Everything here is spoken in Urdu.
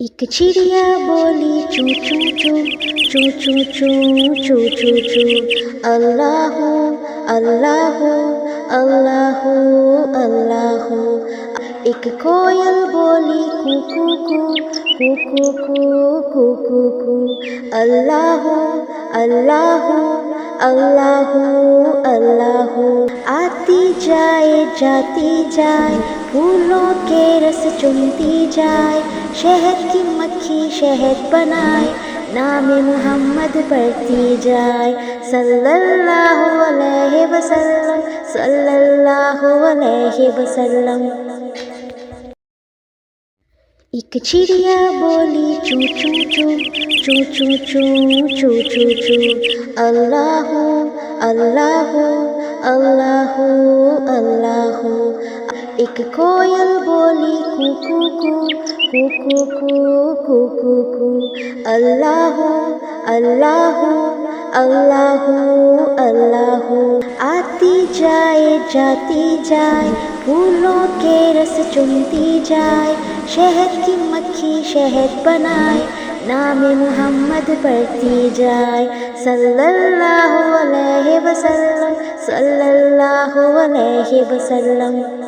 ایک چڑیا بولی چوں چوں چوں چوں چوں چوں چوں چوں چوں، اللہ اللہ اللہ اللہ۔ ایک کوئل بولی کو کو کو کو کو کو کو کو، اللہ اللہ اللہ اللہ۔ آتی جائے جاتی جائے، پھولوں کے رس چنتی جائے، شہد کی مکھی شہد بنائے، نام محمد پڑھتی جائے، صلی اللہ علیہ وسلم صلی اللہ علیہ وسلم۔ ایک چڑیا بولی چوں چوں چوں چوں چوں چوں چوں چوں چوں، اللہ اللہ اللہ اللہ۔ ایک کوئل بولی کو کو کو کو کو کو کو کو، اللہ اللہ اللہ اللہ۔ آتی جائے جاتی جائے، پھولوں کے رس چنتی جائے، شہد کی مکھی شہد بنائے، نام محمد پڑھتی جائے، صلی اللہ علیہ وسلم صلی اللہ علیہ وسلم۔